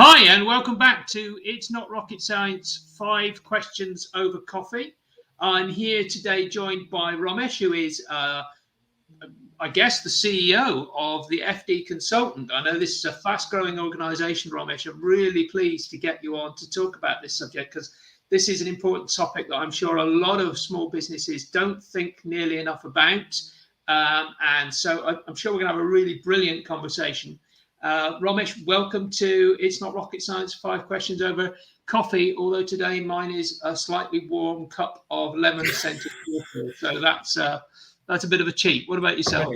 Hi, and welcome back to It's Not Rocket Science, 5 Questions Over Coffee. I'm here today joined by Romesh, who is, I guess, the CEO of the FD Consultant. I know this is a fast-growing organisation, Romesh. I'm really pleased to get you on to talk about this subject because this is an important topic that I'm sure a lot of small businesses don't think nearly enough about. And so I'm sure we're going to have a really brilliant conversation. Romesh, welcome to It's Not Rocket Science, 5 Questions Over Coffee, although today mine is a slightly warm cup of lemon-scented water, so that's a bit of a cheat. What about yourself?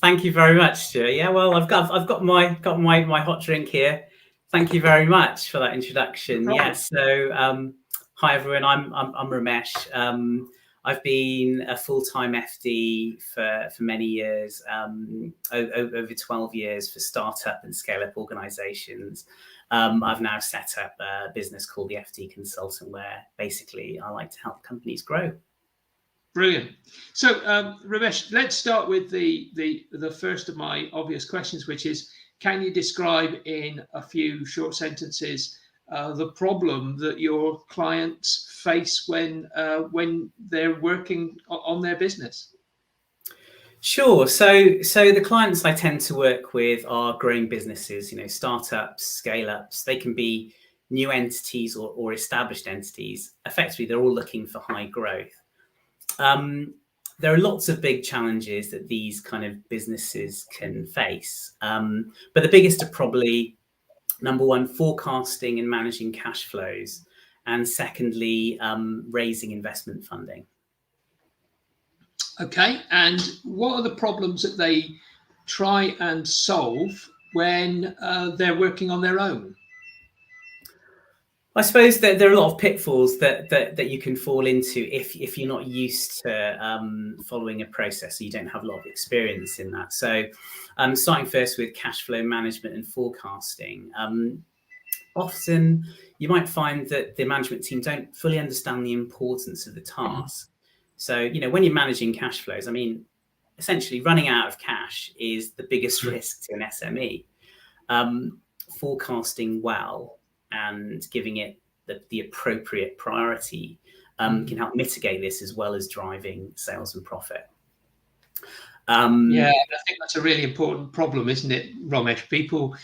Thank you very much, Stuart. Yeah, well, I've got my hot drink here. Thank you very much for that introduction. Yes. So, hi everyone. I'm Romesh. I've been a full-time FD for many years, over 12 years for startup and scale-up organizations. I've now set up a business called the FD Consultant, where basically I like to help companies grow. Brilliant. So, Romesh, let's start with the first of my obvious questions, which is, can you describe in a few short sentences the problem that your clients face when they're working on their business? Sure. So the clients I tend to work with are growing businesses, startups, scale-ups. They can be new entities or established entities. Effectively, they're all looking for high growth. There are lots of big challenges that these kind of businesses can face. But the biggest are probably, number one, forecasting and managing cash flows. And secondly, raising investment funding. Okay. And what are the problems that they try and solve when they're working on their own? I suppose that there are a lot of pitfalls that you can fall into if you're not used to following a process, so you don't have a lot of experience in that. So starting first with cash flow management and forecasting. Often you might find that the management team don't fully understand the importance of the task. So, when you're managing cash flows, essentially running out of cash is the biggest risk to an SME. Forecasting well and giving it the appropriate priority can help mitigate this, as well as driving sales and profit. Yeah, I think that's a really important problem, isn't it, Romesh? People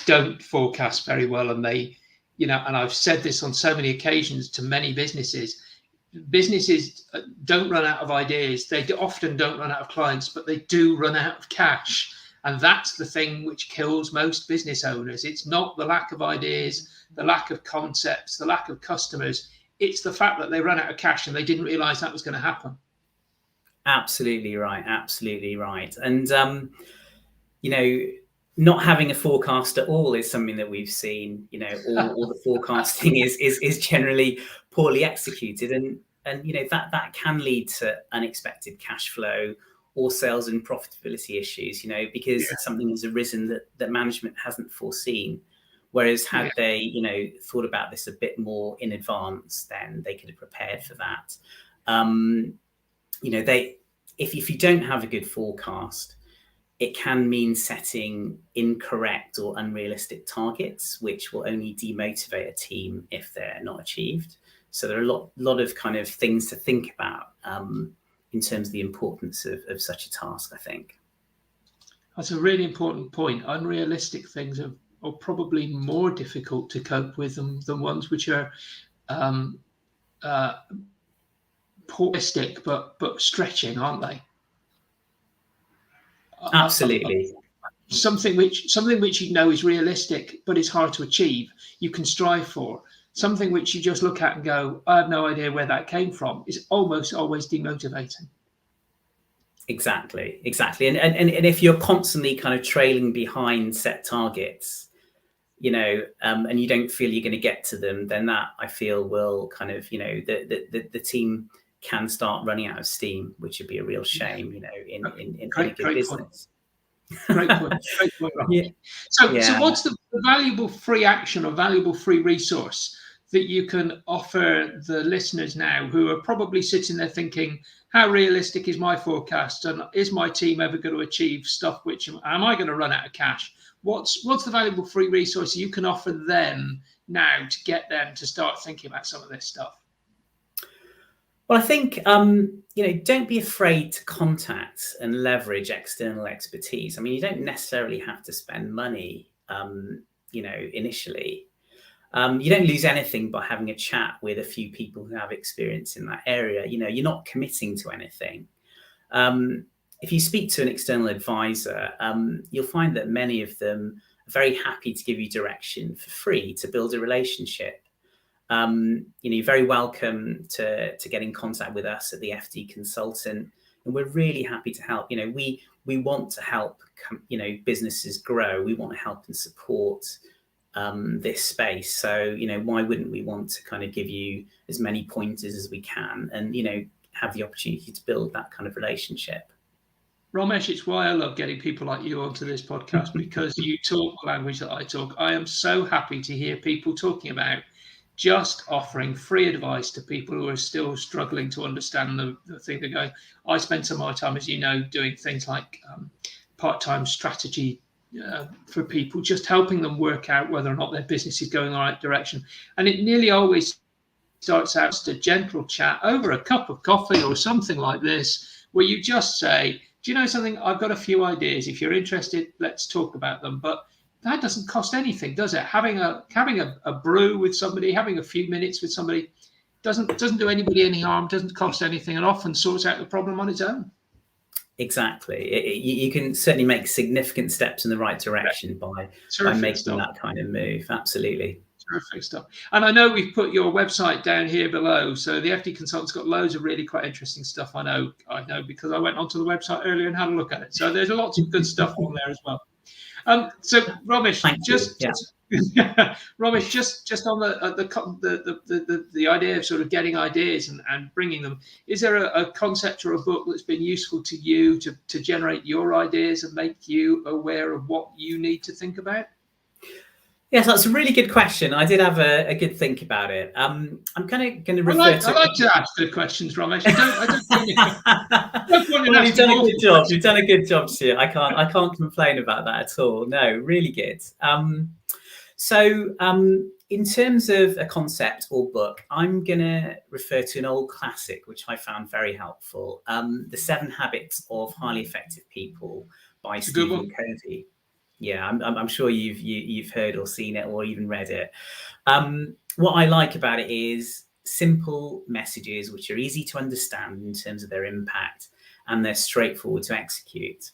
don't forecast very well, and they, and I've said this on so many occasions to many businesses. Businesses don't run out of ideas. They often don't run out of clients, but they do run out of cash. And that's the thing which kills most business owners. It's not the lack of ideas, the lack of concepts, the lack of customers. It's the fact that they run out of cash and they didn't realize that was going to happen. Absolutely right. Absolutely right. And, not having a forecast at all is something that we've seen, all the forecasting is generally poorly executed. And that can lead to unexpected cash flow or sales and profitability issues, because something has arisen that management hasn't foreseen. Whereas had they, thought about this a bit more in advance, then they could have prepared for that. If you don't have a good forecast, it can mean setting incorrect or unrealistic targets, which will only demotivate a team if they're not achieved. So there are a lot of kind of things to think about in terms of the importance of such a task, I think. That's a really important point. Unrealistic things are probably more difficult to cope with than ones which are realistic but stretching, aren't they? Absolutely. Something which is realistic but is hard to achieve, you can strive for. Something which you just look at and go, I have no idea where that came from, is almost always demotivating. Exactly. And if you're constantly kind of trailing behind set targets, and you don't feel you're going to get to them, then that, I feel, will kind of, the team can start running out of steam, which would be a real shame, in a good business. Great point. So what's the valuable free action or valuable free resource that you can offer the listeners now who are probably sitting there thinking, how realistic is my forecast, and is my team ever going to achieve stuff, am I going to run out of cash? what's the valuable free resource you can offer them now to get them to start thinking about some of this stuff? Well, I think, don't be afraid to contact and leverage external expertise. I mean, you don't necessarily have to spend money, initially. You don't lose anything by having a chat with a few people who have experience in that area. You're not committing to anything. If you speak to an external advisor, you'll find that many of them are very happy to give you direction for free to build a relationship. You're very welcome to get in contact with us at the FD Consultant, and we're really happy to help. We want to help businesses grow. We want to help and support this space. So why wouldn't we want to kind of give you as many pointers as we can, and have the opportunity to build that kind of relationship. Romesh, it's why I love getting people like you onto this podcast, because you talk the language that I talk. I am so happy to hear people talking about just offering free advice to people who are still struggling to understand the thing they're going. I spend some of my time, as you know, doing things like part-time strategy for people, just helping them work out whether or not their business is going in the right direction. And it nearly always starts out as a gentle chat over a cup of coffee or something like this, where you just say, do you know something? I've got a few ideas. If you're interested, let's talk about them. But that doesn't cost anything, does it? Having a brew with somebody, having a few minutes with somebody doesn't do anybody any harm, doesn't cost anything, and often sorts out the problem on its own. Exactly. You can certainly make significant steps in the right direction by making that kind of move. Absolutely. Terrific stuff. And I know we've put your website down here below. So the FD Consultant's got loads of really quite interesting stuff. I know because I went onto the website earlier and had a look at it. So there's lots of good stuff on there as well. So Romesh, Romesh, just on the idea of sort of getting ideas and bringing them, is there a concept or a book that's been useful to you to generate your ideas and make you aware of what you need to think about? Yes, that's a really good question. I did have a good think about it. I'm kind of going to refer I like to ask good questions, Romesh. You've done a good job. You've done a good job, Stuart. I can't complain about that at all. No, really good. In terms of a concept or book, I'm going to refer to an old classic, which I found very helpful. The 7 Habits of Highly Effective People by Stephen Covey. Yeah, I'm sure you've heard or seen it or even read it. What I like about it is simple messages which are easy to understand in terms of their impact, and they're straightforward to execute.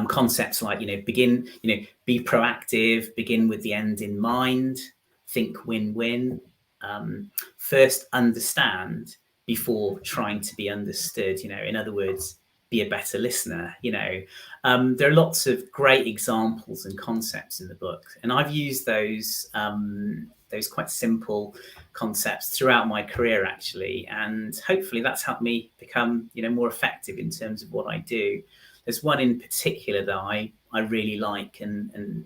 Concepts like be proactive, begin with the end in mind, think win-win, first understand before trying to be understood. In other words, be a better listener. There are lots of great examples and concepts in the book, and I've used those quite simple concepts throughout my career, actually, and hopefully that's helped me become more effective in terms of what I do. There's one in particular that I really like and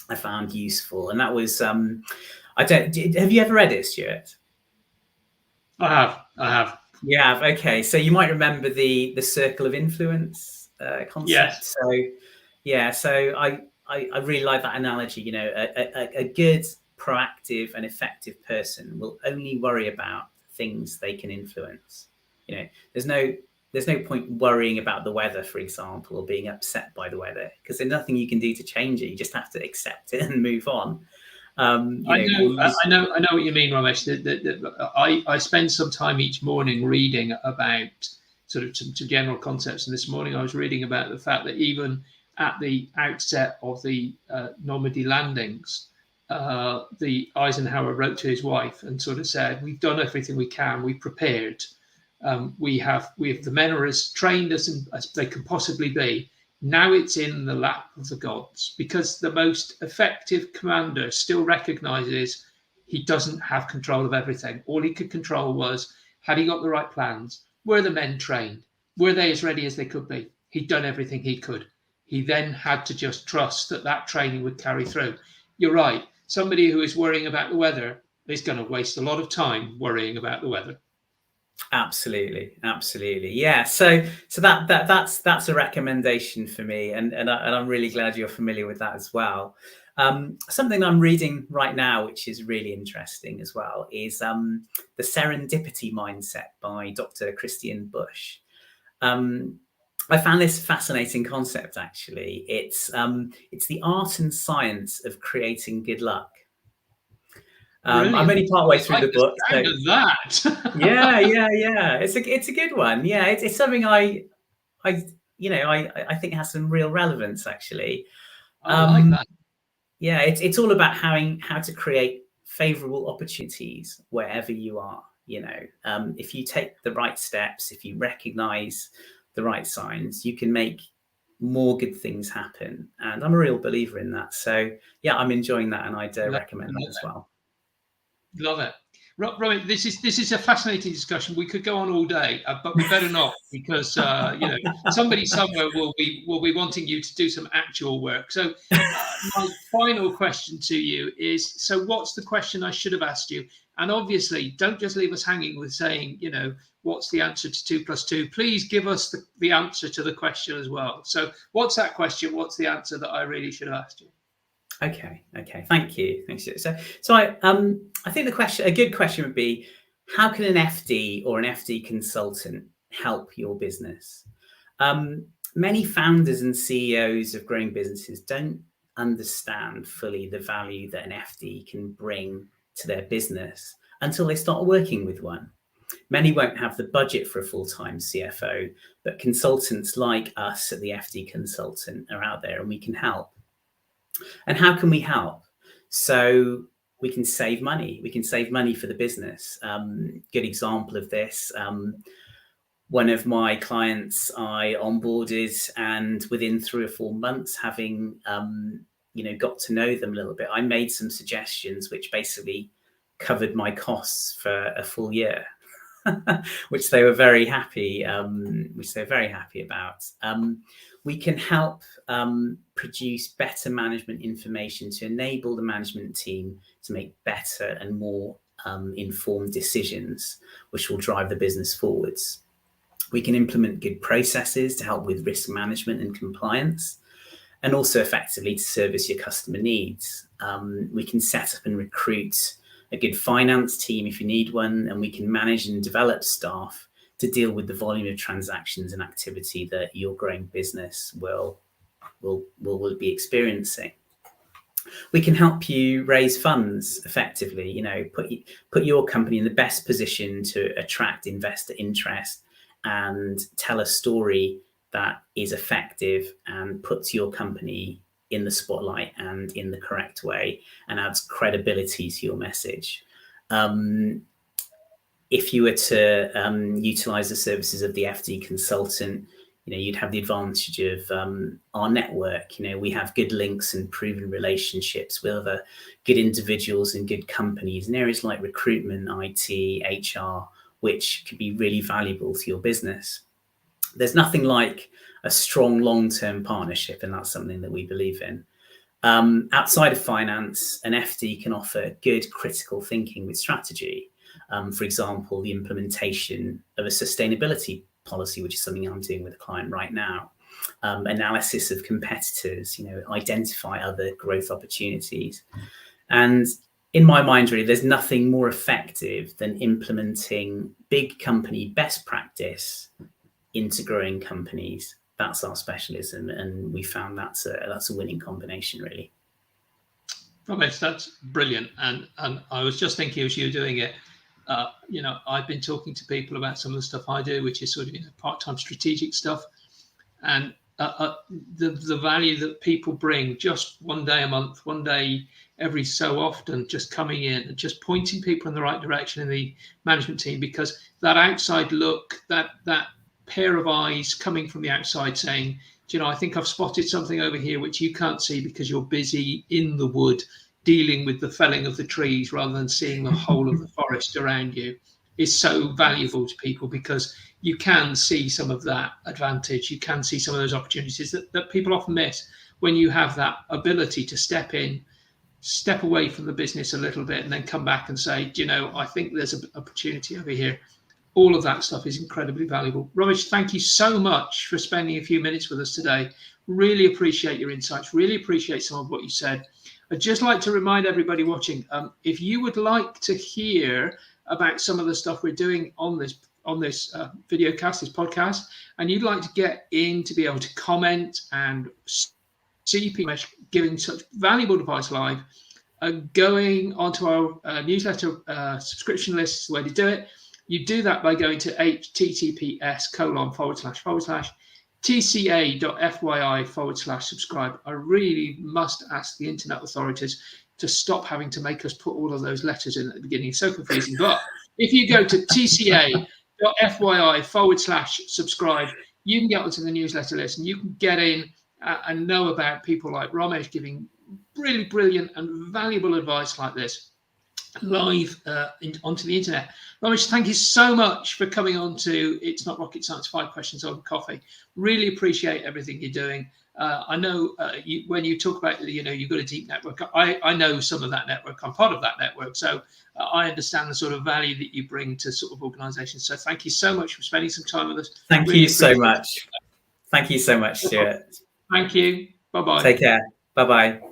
I found useful, and that was have you ever read it, Stuart? I have. Yeah. Okay. So you might remember the circle of influence concept. Yes. So I really like that analogy. A good, proactive, and effective person will only worry about things they can influence. There's no point worrying about the weather, for example, or being upset by the weather, because there's nothing you can do to change it. You just have to accept it and move on. I know what you mean, Romesh. I spend some time each morning reading about sort of some general concepts. And this morning I was reading about the fact that even at the outset of the Normandy landings, the Eisenhower wrote to his wife and sort of said, "We've done everything we can. We've prepared. We have the men are as trained as they can possibly be. Now it's in the lap of the gods," because the most effective commander still recognizes he doesn't have control of everything. All he could control was, had he got the right plans? Were the men trained? Were they as ready as they could be? He'd done everything he could. He then had to just trust that training would carry through. You're right. Somebody who is worrying about the weather is going to waste a lot of time worrying about the weather. Absolutely, absolutely, yeah. So that's a recommendation for me, and I'm really glad you're familiar with that as well. Something I'm reading right now, which is really interesting as well, is the Serendipity Mindset by Dr. Christian Bush. Um, I found this fascinating concept. Actually, it's the art and science of creating good luck. I'm Brilliant. only part way I through like the the book, so sound of that. yeah. It's a good one. Yeah, it's something I I think has some real relevance actually. I like that. Yeah, it's all about how to create favorable opportunities wherever you are. If you take the right steps, if you recognize the right signs, you can make more good things happen. And I'm a real believer in that. So yeah, I'm enjoying that, and I'd Love, recommend that love as well. it. Love it. Romy, this is a fascinating discussion. We could go on all day, but we better not, because somebody somewhere will be wanting you to do some actual work. So my final question to you is: so what's the question I should have asked you? And obviously, don't just leave us hanging with saying, what's the answer to 2 + 2? Please give us the answer to the question as well. So what's that question? What's the answer that I really should have asked you? Okay. Thank you. Thanks. So I think a good question would be, how can an FD or an FD consultant help your business? Many founders and CEOs of growing businesses don't understand fully the value that an FD can bring to their business until they start working with one. Many won't have the budget for a full-time CFO, but consultants like us at the FD Consultant are out there, and we can help. And how can we help? So we can save money. We can save money for the business. Good example of this. One of my clients I onboarded, and within 3 or 4 months, having got to know them a little bit, I made some suggestions which basically covered my costs for a full year. which they were very happy about. We can help produce better management information to enable the management team to make better and more informed decisions, which will drive the business forwards. We can implement good processes to help with risk management and compliance, and also effectively to service your customer needs. We can set up and recruit a good finance team if you need one, and we can manage and develop staff to deal with the volume of transactions and activity that your growing business will be experiencing. We can help you raise funds effectively, put your company in the best position to attract investor interest and tell a story that is effective and puts your company in the spotlight and in the correct way, and adds credibility to your message. If you were to utilize the services of the FD Consultant, you'd have the advantage of our network. We have good links and proven relationships with other good individuals and good companies in areas like recruitment, IT, HR, which could be really valuable to your business. There's nothing like a strong long-term partnership, and that's something that we believe in. Outside of finance, an FD can offer good critical thinking with strategy. For example, the implementation of a sustainability policy, which is something I'm doing with a client right now. Analysis of competitors, identify other growth opportunities. And in my mind, really, there's nothing more effective than implementing big company best practice into growing companies. That's our specialism, and we found that's a winning combination, really. Romesh, that's brilliant. And I was just thinking as you were doing it, I've been talking to people about some of the stuff I do, which is sort of part-time strategic stuff, and the value that people bring, just one day a month, one day every so often, just coming in and just pointing people in the right direction in the management team, because that outside look, that pair of eyes coming from the outside saying, I think I've spotted something over here which you can't see because you're busy in the wood dealing with the felling of the trees rather than seeing the whole of the forest around you, is so valuable to people, because you can see some of that advantage. You can see some of those opportunities that people often miss when you have that ability to step in, step away from the business a little bit, and then come back and say, I think there's an opportunity over here. all of that stuff is incredibly valuable. Romesh, thank you so much for spending a few minutes with us today. Really appreciate your insights. Really appreciate some of what you said. I'd just like to remind everybody watching, if you would like to hear about some of the stuff we're doing on this video cast, this podcast, and you'd like to get in to be able to comment and see people giving such valuable advice live, going onto our newsletter subscription list is the way to do it. You do that by going to https://tca.fyi/subscribe. I really must ask the internet authorities to stop having to make us put all of those letters in at the beginning. It's so confusing. But if you go to tca.fyi/subscribe, you can get onto the newsletter list and you can get in and know about people like Romesh giving really brilliant and valuable advice like this live onto the internet. Romesh, thank you so much for coming on to It's Not Rocket Science, 5 Questions Over Coffee. Really appreciate everything you're doing. I know when you talk about, you've got a deep network. I know some of that network. I'm part of that network. So I understand the sort of value that you bring to sort of organizations. So thank you so much for spending some time with us. Thank you so much. Thank you so much, Stuart. Thank you. Bye-bye. Take care. Bye-bye.